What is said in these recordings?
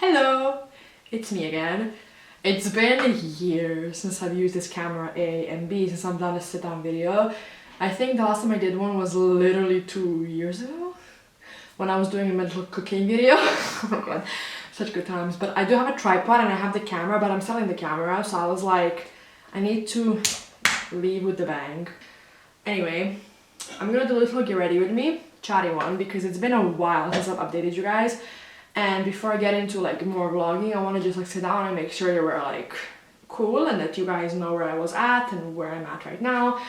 Hello, it's me again. It's been years since I've used this camera A and B, since I've done a sit-down video. I think the last time I did one was literally 2 years ago when I was doing a mental cooking video. Oh my god, such good times. But I do have a tripod and I have the camera, but I'm selling the camera, so I was like, I need to leave with the bang. Anyway, I'm gonna do a little get ready with me, chatty one, because it's been a while since I've updated you guys. And before I get into like more vlogging, I want to just like sit down and make sure that we're like cool and that you guys know where I was at and where I'm at right now.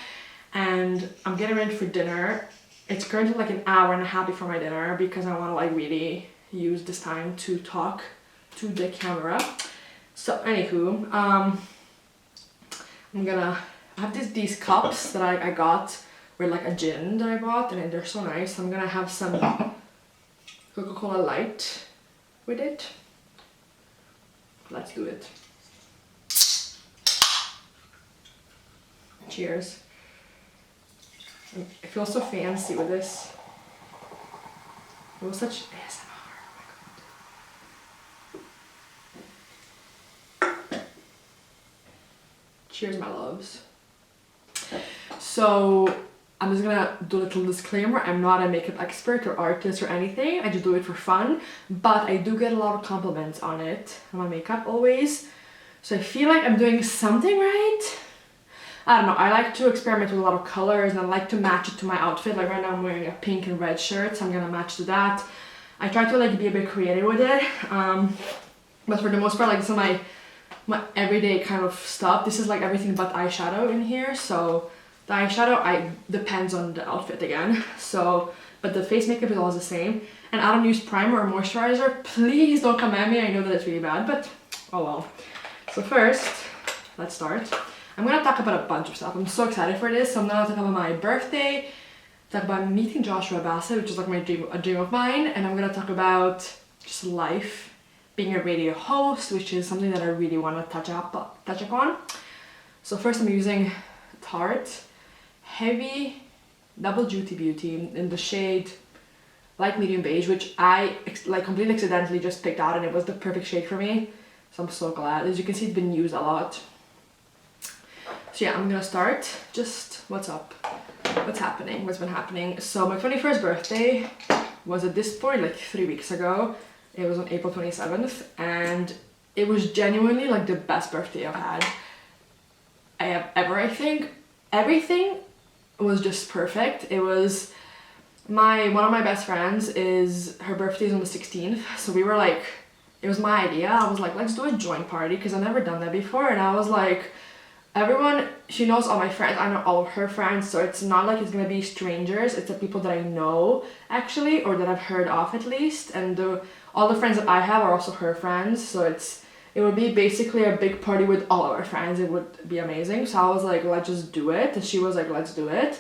And I'm getting ready for dinner. It's currently like an hour and a half before my dinner because I want to like really use this time to talk to the camera. So anywho, I have these cups that I got with like a gin that I bought, and they're so nice. I'm gonna have some Coca-Cola Light with it. Let's do it. Cheers. I feel so fancy with this. It was such ASMR. Oh my god. Cheers, my loves. So I'm just gonna do a little disclaimer. I'm not a makeup expert or artist or anything. I just do it for fun, but I do get a lot of compliments on it, on my makeup always. So I feel like I'm doing something right. I don't know, I like to experiment with a lot of colors and I like to match it to my outfit. Like right now I'm wearing a pink and red shirt, so I'm gonna match to that. I try to like be a bit creative with it, but for the most part, like this is my everyday kind of stuff. This is like everything but eyeshadow in here, so the eyeshadow depends on the outfit again. So, but the face makeup is always the same. And I don't use primer or moisturizer. Please don't come at me. I know that it's really bad, but oh well. So first, let's start. I'm gonna talk about a bunch of stuff. I'm so excited for this. So I'm gonna talk about my birthday, talk about meeting Joshua Bassett, which is like a dream of mine, and I'm gonna talk about just life, being a radio host, which is something that I really want to touch upon. So first, I'm using Tarte Heavy Double Duty Beauty in the shade light medium beige, which I like completely accidentally just picked out, and it was the perfect shade for me. So I'm so glad. As you can see, it's been used a lot. So yeah, I'm gonna start. Just what's up, what's happening, what's been happening. So my 21st birthday was at this point like 3 weeks ago. It was on April 27th, and it was genuinely like the best birthday I have ever, I think. Everything was just perfect. It was one of my best friends, her birthday is on the 16th, so we were like, it was my idea. I was like, let's do a joint party because I've never done that before, and I was like, she knows all my friends, I know all of her friends, so it's not like it's gonna be strangers. It's the people that I know actually, or that I've heard of at least, and all the friends that I have are also her friends, so it would be basically a big party with all of our friends. It would be amazing. So I was like, let's just do it. And she was like, let's do it.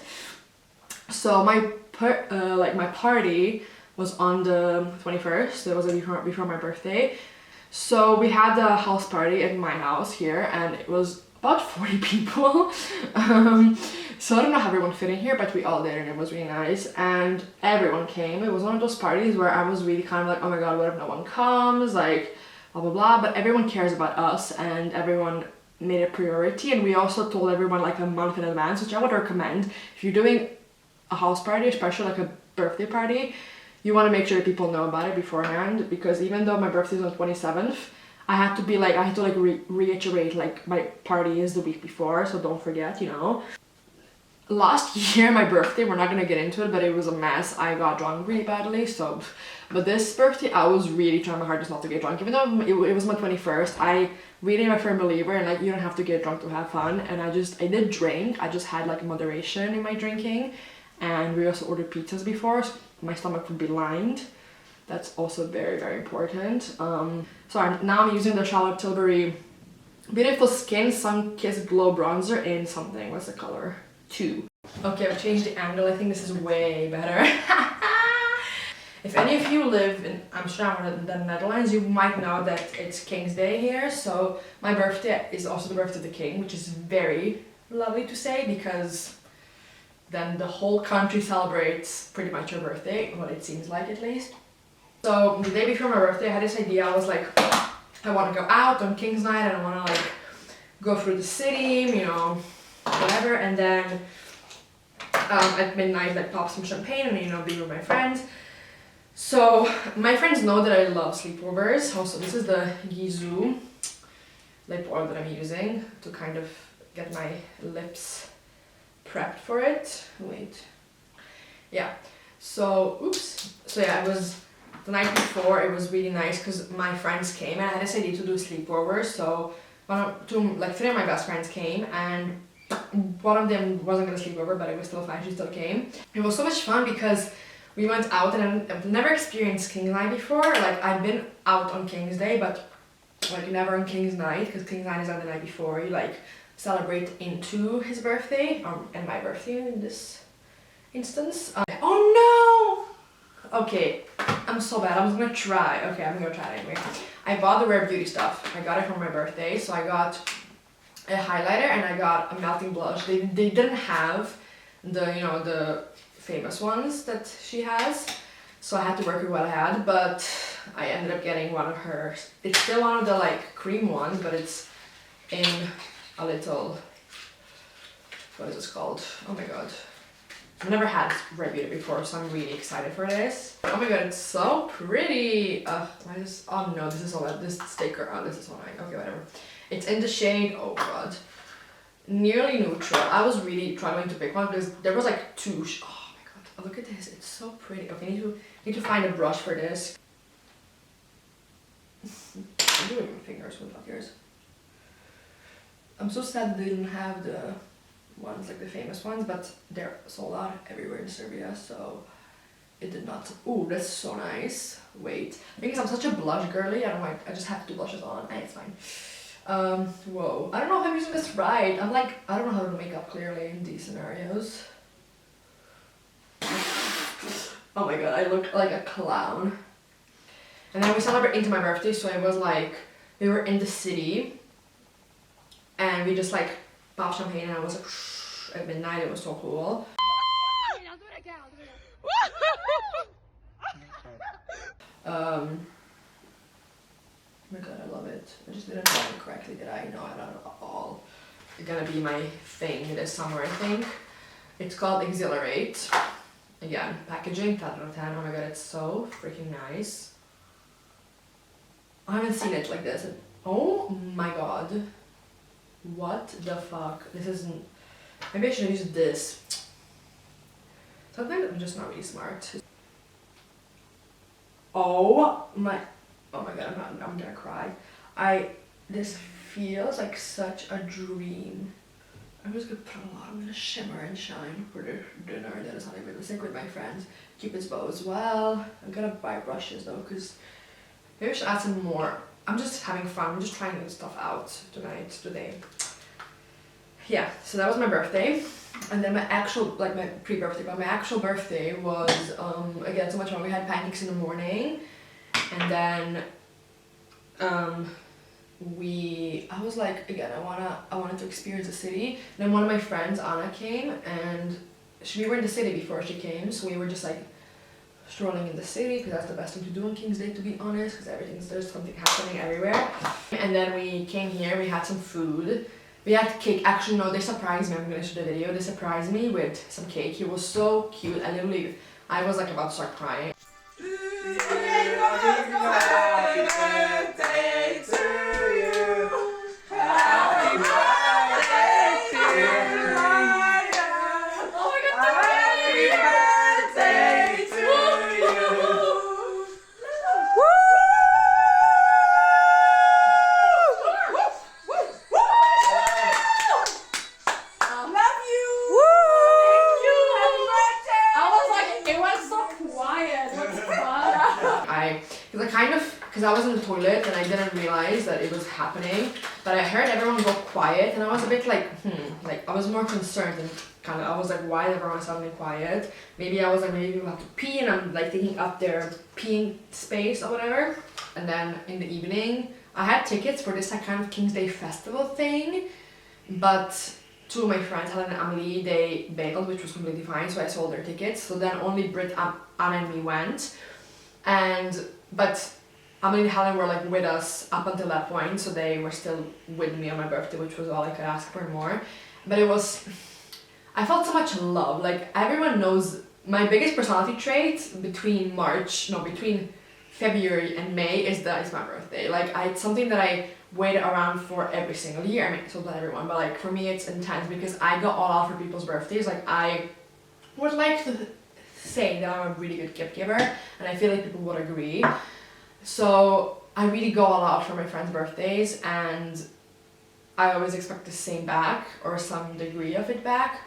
So my party was on the 21st. It was before my birthday. So we had a house party at my house here, and it was about 40 people. So I don't know how everyone fit in here, but we all did, and it was really nice. And everyone came. It was one of those parties where I was really kind of like, oh my god, what if no one comes? Like, blah blah blah, but everyone cares about us and everyone made a priority, and we also told everyone like a month in advance, which I would recommend. If you're doing a house party, especially like a birthday party, you want to make sure people know about it beforehand, because even though my birthday is on 27th, I had to reiterate like my party is the week before, so don't forget, you know. Last year, my birthday, we're not gonna get into it, but it was a mess. I got drunk really badly, so... But this birthday, I was really trying my hardest not to get drunk. Even though it was my 21st, I really am a firm believer in like, you don't have to get drunk to have fun. And I did drink. I just had like moderation in my drinking. And we also ordered pizzas before, so my stomach would be lined. That's also very, very important. Now I'm using the Charlotte Tilbury Beautiful Skin Sun Kiss Glow Bronzer in something. What's the color? 2. Okay, I've changed the angle. I think this is way better. If any of you live in Amsterdam or the Netherlands, you might know that it's King's Day here. So my birthday is also the birthday of the king, which is very lovely to say, because then the whole country celebrates pretty much your birthday, what it seems like at least. So the day before my birthday I had this idea. I was like, I want to go out on King's Night and I want to like go through the city, you know, whatever, and then at midnight like pop some champagne and, you know, be with my friends. So my friends know that I love sleepovers. Also, this is the Gizu lip oil that I'm using to kind of get my lips prepped for it. Wait. Yeah. So, oops. So yeah, it was the night before. It was really nice because my friends came and I had this idea to do a sleepover. So three of my best friends came and one of them wasn't gonna sleep over, but it was still fine. She still came. It was so much fun because we went out and I've never experienced King's Night before. Like I've been out on King's Day, but like never on King's Night, because King's Night is on the night before. You like celebrate into his birthday, and my birthday in this instance. Oh no! Okay, I'm so bad. I'm gonna try. Okay, I'm gonna try it anyway. I bought the Rare Beauty stuff. I got it for my birthday, so I got a highlighter and I got a melting blush. They didn't have the, you know, the famous ones that she has, so I had to work with what I had, but I ended up getting one of hers. It's still one of the like cream ones, but it's in a little, what is this called? Oh my god. I've never had Rare Beauty before, so I'm really excited for this. Oh my god, it's so pretty. Why is, oh no, this is all that, this sticker, oh this is so annoying. Okay, whatever. It's in the shade, oh god, nearly neutral. I was really struggling to pick one because there was like two, oh my god, oh, look at this, it's so pretty. Okay, need to find a brush for this. I'm doing my fingers with yours. I'm so sad that they didn't have the ones like the famous ones, but they're sold out everywhere in Serbia, so it did not. Ooh, that's so nice. Wait, because I'm such a blush girly, I don't know, I just have two blushes on and it's fine. Whoa, I don't know if I'm using this right. I'm like, I don't know how to make up clearly in these scenarios. Oh my god, I look like a clown. And then we celebrate into my birthday, so it was like, we were in the city and we just like popped champagne and I was like, at midnight, it was so cool. Oh my god, I love it. I just didn't find it correctly, did I? No, I don't know at all. It's gonna be my thing this summer, I think. It's called Exhilarate. Again, packaging, 10 out of 10. Oh my god, it's so freaking nice. I haven't seen it like this. Oh my god. What the fuck? This isn't... Maybe I should have used this. Sometimes I'm just not really smart. Oh my god, I'm gonna cry. This feels like such a dream. I'm just gonna put a lot, I'm gonna shimmer and shine for the dinner that is not even sync with my friends. Cupid's bow as well. I'm gonna buy brushes though, because maybe I should add some more. I'm just having fun, I'm just trying new stuff out today. Yeah, so that was my birthday. And then my actual, like my pre-birthday, but my actual birthday was, again, so much fun. We had pancakes in the morning, and then, I was like, again, I wanted to experience the city. Then one of my friends, Anna, came, and we were in the city before she came, so we were just like strolling in the city, because that's the best thing to do on King's Day, to be honest, because there's something happening everywhere. And then we came here, we had some food. We had cake. Actually, no, they surprised me. I'm gonna show the video. They surprised me with some cake. It was so cute. I was like about to start crying. Because I was in the toilet and I didn't realize that it was happening, but I heard everyone go quiet and I was a bit like, like I was more concerned and I was like, why is everyone suddenly quiet? Maybe I was like, maybe people have to pee and I'm like taking up their peeing space or whatever. And then in the evening, I had tickets for this kind of King's Day festival thing, but two of my friends, Helen and Amelie, they bailed, which was completely fine, so I sold their tickets. So then only Brit, Anna and me went. And but Emily and Helen were like with us up until that point, so they were still with me on my birthday, which was all I could ask for more. But it was, I felt so much love. Like everyone knows my biggest personality trait between February and May is that it's my birthday. Like it's something that I wait around for every single year. I mean, so not everyone, but like for me it's intense because I go all out for people's birthdays. Like I would like to say that I'm a really good gift giver, and I feel like people would agree. So I really go all out for my friends' birthdays, and I always expect the same back or some degree of it back.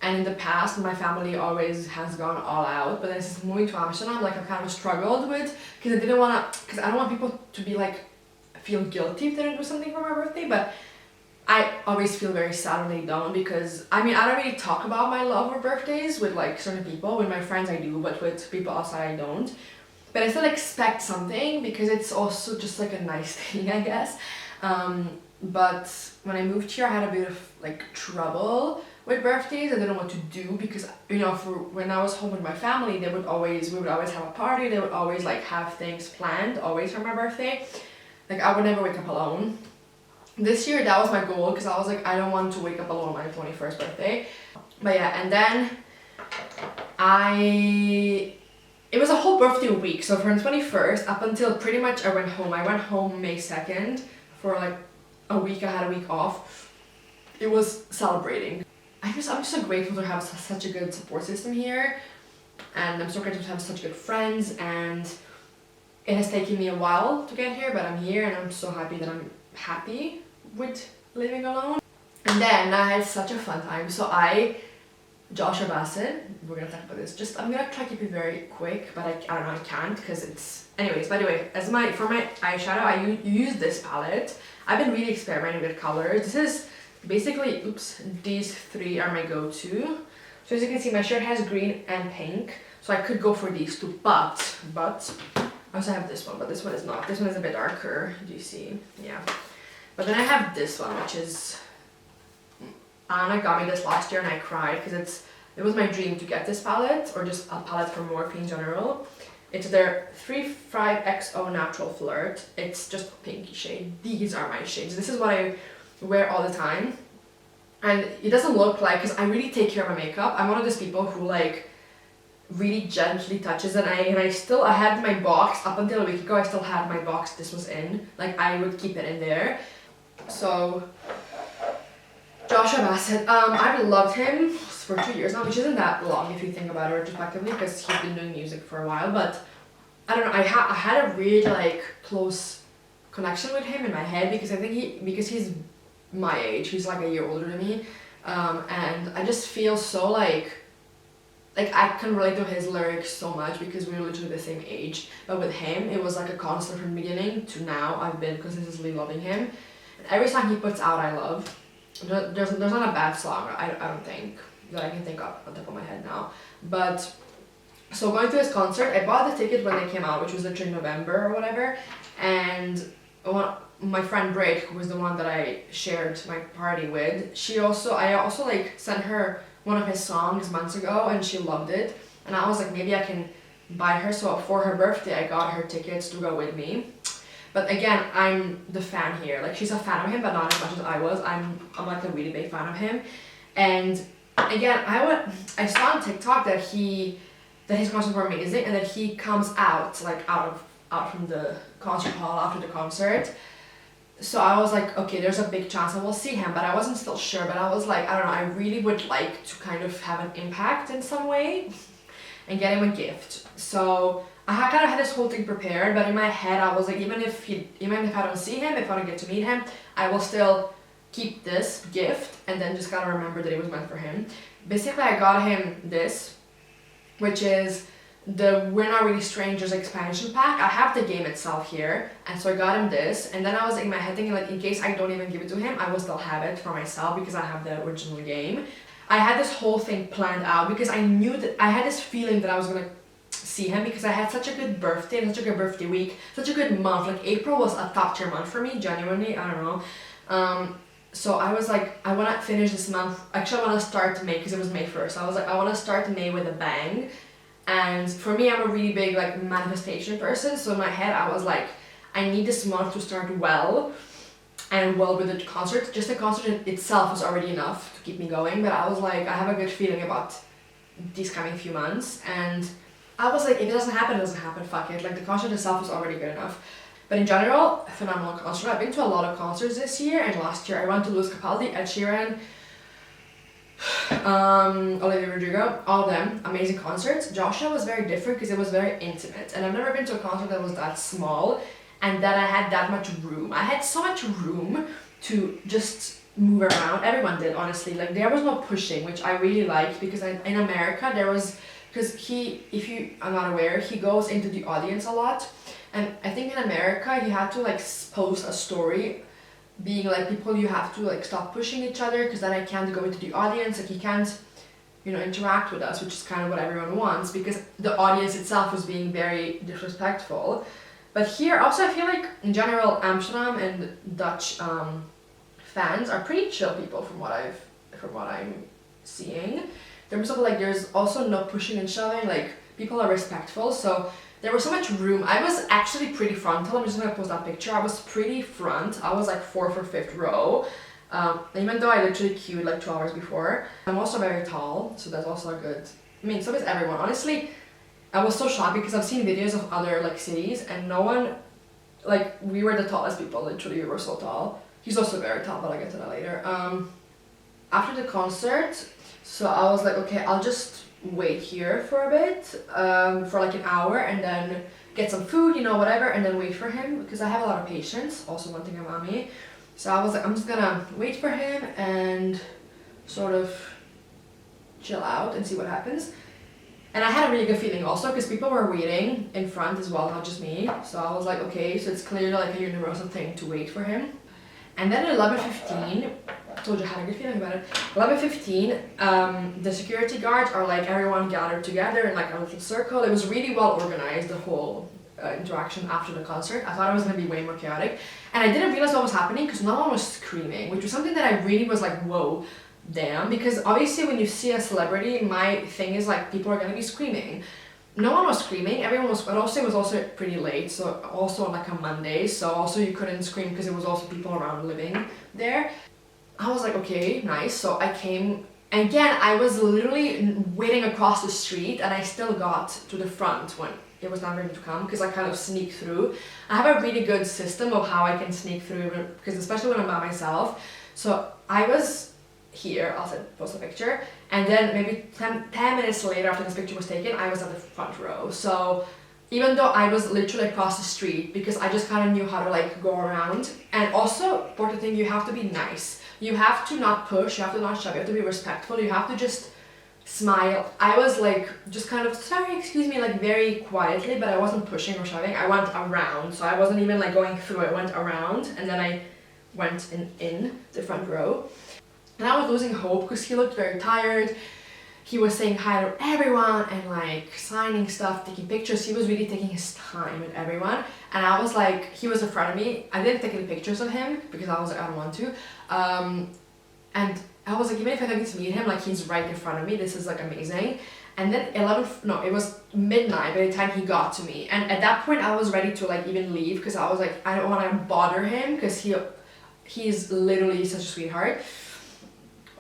And in the past, my family always has gone all out, but then since moving to Amsterdam, like I've kind of struggled with, because I don't want people to be like, feel guilty if they don't do something for my birthday, but I always feel very sad when they don't, because I mean, I don't really talk about my love for birthdays with like certain people. With my friends I do, but with people outside I don't. But I still expect something because it's also just like a nice thing, I guess. But when I moved here, I had a bit of like trouble with birthdays. I didn't know what to do because, you know, for when I was home with my family, we would always have a party. They would always like have things planned, always for my birthday. Like I would never wake up alone. This year, that was my goal because I was like, I don't want to wake up alone on my 21st birthday. But yeah, and then it was a whole birthday week. So from the 21st up until pretty much I went home. I went home May 2nd for like a week. I had a week off. It was celebrating. I'm just so grateful to have such a good support system here. And I'm so grateful to have such good friends. And it has taken me a while to get here, but I'm here and I'm so happy that I'm happy with living alone. And then I had such a fun time. So Joshua Bassett, we're gonna talk about this. I'm gonna try to keep it very quick, but I don't know, I can't because it's... Anyways, by the way, for my eyeshadow, I use this palette. I've been really experimenting with colors. This is basically, these three are my go-to. So as you can see, my shirt has green and pink, so I could go for these two, but I also have this one, but this one is not. This one is a bit darker, do you see? Yeah. But then I have this one, which is... Anna got me this last year and I cried because it was my dream to get this palette, or just a palette from Morphe in general. It's their 35XO Natural Flirt. It's just a pinky shade. These are my shades. This is what I wear all the time. And it doesn't look like, because I really take care of my makeup. I'm one of those people who like really gently touches it. I had my box up until a week ago. I still had my box this was in. Like I would keep it in there. So Joshua Bassett, I've loved him for 2 years now, which isn't that long if you think about it retrospectively, because he's been doing music for a while, but I don't know, I had a really like close connection with him in my head, because I think because he's my age, he's like a year older than me, and I just feel so like I can relate to his lyrics so much because we're literally the same age. But with him, it was like a constant from the beginning to now. I've been consistently loving him, and every song he puts out I love. There's not a bad song, I don't think, that I can think of on top of my head now. But, so going to his concert, I bought the ticket when they came out, which was literally November or whatever, and my friend Brit, who was the one that I shared my party with, I also like sent her one of his songs months ago, and she loved it, and I was like, maybe I can buy her, so for her birthday I got her tickets to go with me. But again, I'm the fan here. Like she's a fan of him, but not as much as I was. I'm like a really big fan of him. And again, I saw on TikTok that his concerts were amazing, and that he comes out from the concert hall after the concert. So I was like, okay, there's a big chance I will see him, but I wasn't still sure. But I was like, I don't know, I really would like to kind of have an impact in some way and get him a gift. So I kind of had this whole thing prepared, but in my head I was like, even if I don't see him, if I don't get to meet him, I will still keep this gift and then just gotta remember that it was meant for him. Basically, I got him this, which is the We're Not Really Strangers expansion pack. I have the game itself here, and so I got him this, and then I was in my head thinking like, in case I don't even give it to him, I will still have it for myself because I have the original game. I had this whole thing planned out because I knew that I had this feeling that I was gonna see him, because I had such a good birthday and such a good birthday week, such a good month. Like April was a top tier month for me, genuinely, I don't know. So I was like, I want to finish this month, actually I want to start May because it was May 1st. I was like, I want to start May with a bang, And for me, I'm a really big like manifestation person. So in my head, I was like, I need this month to start well and well with the concert. Just the concert itself was already enough to keep me going. But I was like, I have a good feeling about these coming few months. And I was like, if it doesn't happen, it doesn't happen, fuck it. Like the concert itself was already good enough. But in general, a phenomenal concert. I've been to a lot of concerts this year and last year. I went to Lewis Capaldi, Ed Sheeran, Olivia Rodrigo, all of them, amazing concerts. Joshua was very different because it was very intimate. And I've never been to a concert that was that small and that I had that much room. I had so much room to just move around. Everyone did, honestly. Like there was no pushing, which I really liked because in America there was, because he, if you are not aware, he goes into the audience a lot. And I think in America you have to like post a story being like, people, you have to like stop pushing each other because then I can't go into the audience, like he can't, you know, interact with us, which is kind of what everyone wants because the audience itself was being very disrespectful. But here also I feel like in general Amsterdam and Dutch fans are pretty chill people from what I'm seeing. There's also no pushing and shoving, like people are respectful, so there was so much room. I was actually pretty frontal. I'm just gonna post that picture. I was pretty front. I was like 4th or 5th row. Even though I literally queued like 2 hours before. I'm also very tall, so that's also a good, I mean, so is everyone. Honestly, I was so shocked because I've seen videos of other like cities and no one, like we were the tallest people, literally we were so tall. He's also very tall, but I'll get to that later. After the concert, so I was like, okay, I'll just wait here for a bit, for like an hour and then get some food, you know, whatever, and then wait for him because I have a lot of patience, also one thing about me. So I was like, I'm just gonna wait for him and sort of chill out and see what happens. And I had a really good feeling also because people were waiting in front as well, not just me. So I was like, okay, so it's clearly like a universal thing to wait for him. And then at 11:15, I told you I had a good feeling about it. 11:15, the security guards are like everyone gathered together in like a little circle. It was really well organized, the whole interaction after the concert. I thought it was gonna be way more chaotic. And I didn't realize what was happening because no one was screaming, which was something that I really was like, whoa, damn. Because obviously when you see a celebrity, my thing is like people are gonna be screaming. No one was screaming, everyone was, but also it was also pretty late, so also on like a Monday, so also you couldn't scream because it was also people around living there. I was like, okay, nice, so I came, and again, I was literally waiting across the street and I still got to the front when it was not ready to come because I kind of sneaked through. I have a really good system of how I can sneak through, because especially when I'm by myself, so I was here, I'll post a picture, and then maybe 10 minutes later after this picture was taken, I was at the front row. So even though I was literally across the street, because I just kind of knew how to like go around, and also important thing, you have to be nice. You have to not push, you have to not shove, you have to be respectful, you have to just smile. I was like just kind of, sorry, excuse me, like very quietly, but I wasn't pushing or shoving. I went around, so I wasn't even like going through, I went around and then I went in the front row. And I was losing hope because he looked very tired. He was saying hi to everyone and like signing stuff, taking pictures. He was really taking his time with everyone. And I was like, he was in front of me. I didn't take any pictures of him because I was like, I don't want to. And I was like, even if I don't get to meet him, like he's right in front of me. This is like amazing. And then it was midnight by the time he got to me. And at that point I was ready to like even leave because I was like, I don't want to bother him because he's literally such a sweetheart.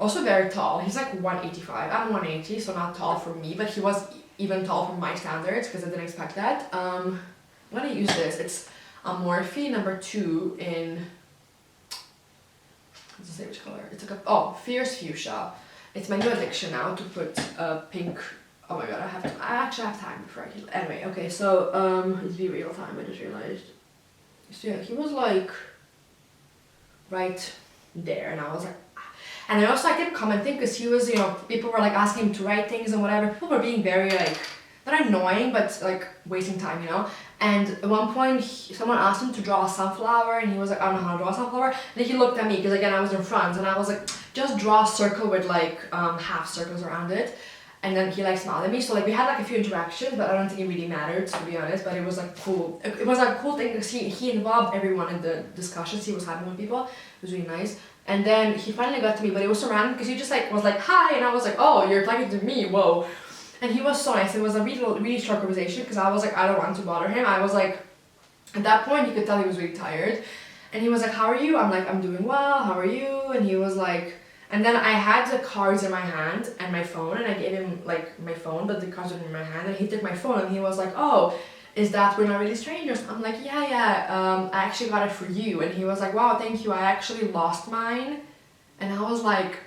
Also very tall. He's like 185. I'm 180, so not tall for me, but he was even tall for my standards because I didn't expect that. I'm gonna use this. It's a Morphe number 2 in, let's say which color. It's like Fierce Fuchsia. It's my new addiction now to put pink. Oh my god, I actually have time before I can. Anyway, okay, so it's be real time. I just realized. So yeah, he was like right there, and I was like. And I also kept commenting because he was, you know, people were like asking him to write things and whatever. People were being very like, not annoying, but like wasting time, you know. And at one point, someone asked him to draw a sunflower and he was like, I don't know how to draw a sunflower. And then he looked at me because again, I was in front and I was like, just draw a circle with like half circles around it. And then he like smiled at me. So like we had like a few interactions, but I don't think it really mattered, to be honest. But it was like cool. It was like a cool thing because he involved everyone in the discussions he was having with people. It was really nice. And then he finally got to me, but it was so random because he just like was like, hi, and I was like, oh, you're talking to me, whoa. And he was so nice. It was a really short conversation because I was like, I don't want to bother him. I was like, at that point you could tell he was really tired. And he was like, how are you? I'm like, I'm doing well, how are you? And he was like, and then I had the cards in my hand and my phone, and I gave him like my phone, but the cards were in my hand, and he took my phone and he was like, oh, is that We're Not Really Strangers? I'm like, yeah, I actually got it for you. And he was like, wow, thank you, I actually lost mine. And I was like,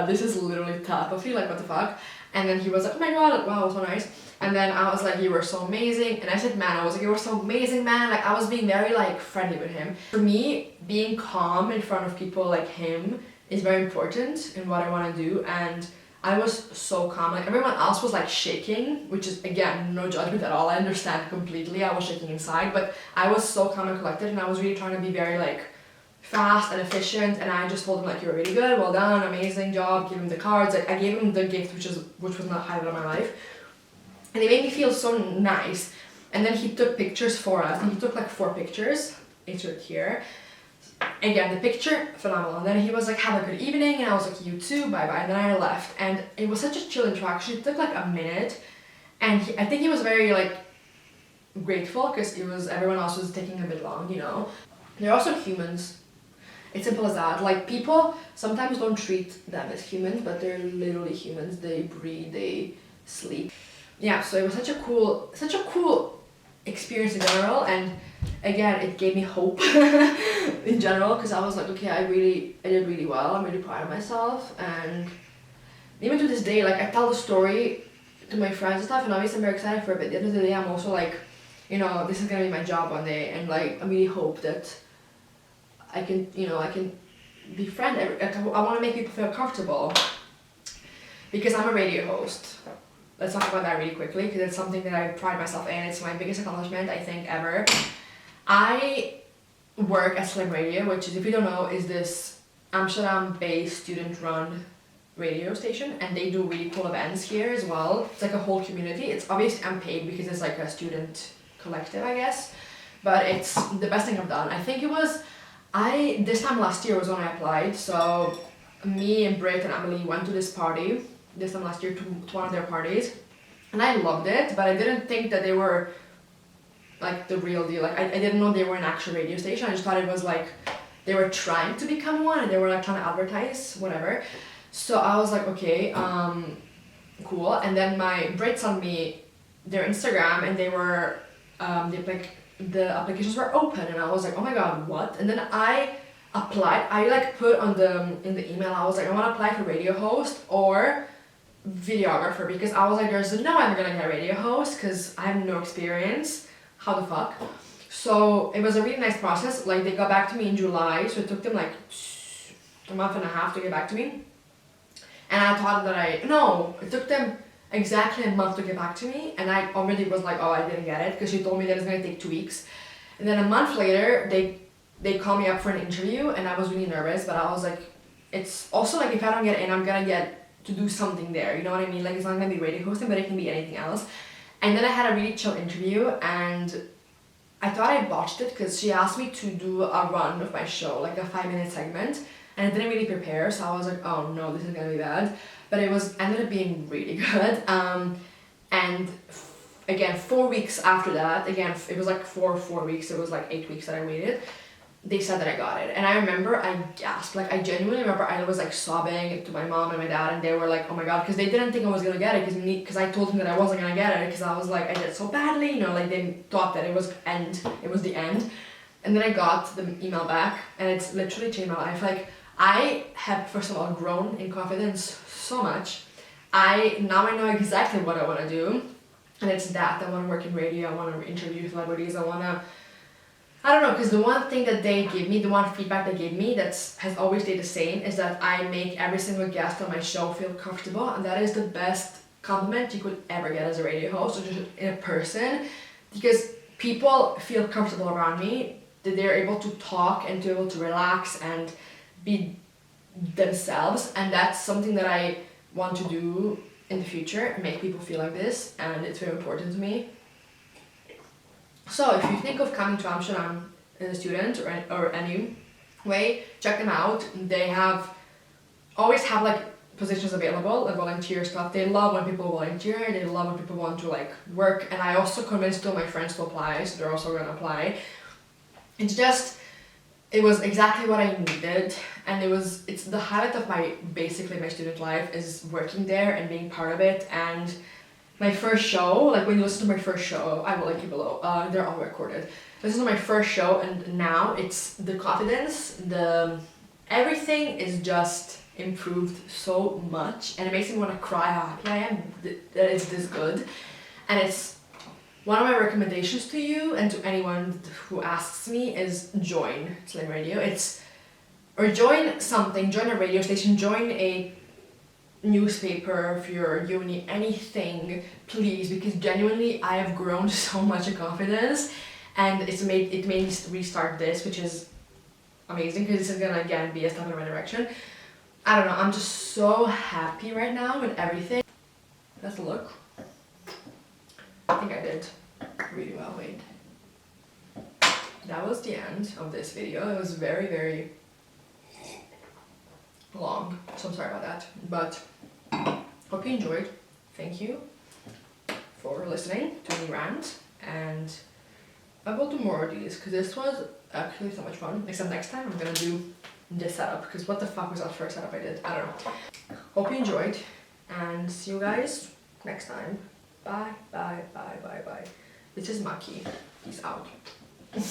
this is literally telepathy, like what the fuck? And then he was like, oh my god, wow, so nice. And then I was like, you were so amazing. And I said, man, I was like, you were so amazing, man. Like, I was being very like friendly with him. For me, being calm in front of people like him is very important in what I want to do. And I was so calm. Like, everyone else was like shaking, which is, again, no judgment at all. I understand completely. I was shaking inside, but I was so calm and collected, and I was really trying to be very like fast and efficient. And I just told him like, you're really good, well done, amazing job. Give him the cards. Like, I gave him the gift, which was not highlight of my life. And it made me feel so nice. And then he took pictures for us, and he took like 4 pictures. It's right here. Again, the picture, phenomenal. And then he was like, have a good evening, and I was like, you too, bye bye. And then I left, and it was such a chill interaction. It took like a minute, and I think he was very like grateful because everyone else was taking a bit long, you know. They're also humans. It's simple as that. Like, people sometimes don't treat them as humans, but they're literally humans. They breathe, they sleep. Yeah, so it was such a cool experience in general, and again, it gave me hope in general, because I was like, okay, I did really well. I'm really proud of myself. And even to this day, like, I tell the story to my friends and stuff, and obviously I'm very excited for it, but at the end of the day, I'm also like, you know, this is gonna be my job one day, and like, I really hope that I can befriend I want to make people feel comfortable, because I'm a radio host. Let's talk about that really quickly, because it's something that I pride myself in. It's my biggest accomplishment, I think, ever. I work at Slam Radio, which is, if you don't know, is this Amsterdam-based student-run radio station, and they do really cool events here as well. It's like a whole community. It's obviously unpaid because it's like a student collective, I guess, but it's the best thing I've done. I think it was, this time last year was when I applied, so me and Britt and Emily went to this party this time last year, to one of their parties, and I loved it, but I didn't think that they were like the real deal. Like, I didn't know they were an actual radio station. I just thought it was like they were trying to become one, and they were like trying to advertise, whatever. So I was like, okay, cool. And then my Brit sent me their Instagram, and they were the applications were open, and I was like, oh my god, what? And then I applied. I like put in the email, I was like, I want to apply for radio host or videographer, because I was like, there's no way I'm gonna get a radio host because I have no experience. How the fuck? So it was a really nice process. Like, they got back to me in July, so it took them like a month and a half to get back to me. And I thought that it took them exactly a month to get back to me, and I already was like, oh, I didn't get it, because she told me that it's gonna take 2 weeks. And then a month later, they called me up for an interview, and I was really nervous, but I was like, it's also like, if I don't get in, I'm gonna get to do something there, you know what I mean? Like, it's not gonna be radio hosting, but it can be anything else. And then I had a really chill interview, and I thought I botched it because she asked me to do a run of my show, like a 5-minute segment, and I didn't really prepare, so I was like, oh no, this is gonna be bad. But it ended up being really good. And again, 4 weeks after that, again, it was like 4 weeks, it was like 8 weeks that I waited. They said that I got it, and I remember I gasped. Like, I genuinely remember I was like sobbing to my mom and my dad, and they were like, oh my god, because they didn't think I was gonna get it, because I told them that I wasn't gonna get it, because I was like, I did so badly, you know, like, they thought that it was the end. And then I got the email back, and it's literally changed my life. Like, I have, first of all, grown in confidence so much. Now I know exactly what I want to do, and it's that I want to work in radio, I want to interview celebrities, I don't know, because the one thing that they give me, the one feedback they gave me that has always stayed the same, is that I make every single guest on my show feel comfortable, and that is the best compliment you could ever get as a radio host, or just in a person, because people feel comfortable around me, that they're able to talk and to be able to relax and be themselves, and that's something that I want to do in the future, make people feel like this, and it's very important to me. So if you think of coming to Amsterdam as a student or any way, check them out. They always have like positions available and volunteer stuff. They love when people volunteer, they love when people want to like work, and I also convinced all my friends to apply, so they're also gonna apply. It was exactly what I needed, and it's the highlight of basically my student life is working there and being part of it. And my first show, like when you listen to my first show, I will link you below, they're all recorded. This is my first show, and now it's the confidence, everything is just improved so much, and it makes me want to cry how happy I am that it's this good. And it's one of my recommendations to you and to anyone who asks me is join Slim Radio. Or join something, join a radio station, join a newspaper for your uni, anything, please, because genuinely I have grown so much in confidence, and it made me restart this, which is amazing because this is gonna again be a step in the right direction. I don't know, I'm just so happy right now with everything. Let's look. I think I did really well. Wait. That was the end of this video. It was very, very long, so I'm sorry about that. But hope you enjoyed. Thank you for listening to me rant, and I will do more of these because this was actually so much fun. Except next time I'm gonna do this setup, because what the fuck was that first setup I did? I don't know. Hope you enjoyed, and see you guys next time. Bye, bye, bye, bye, bye. This is Maki. Peace out.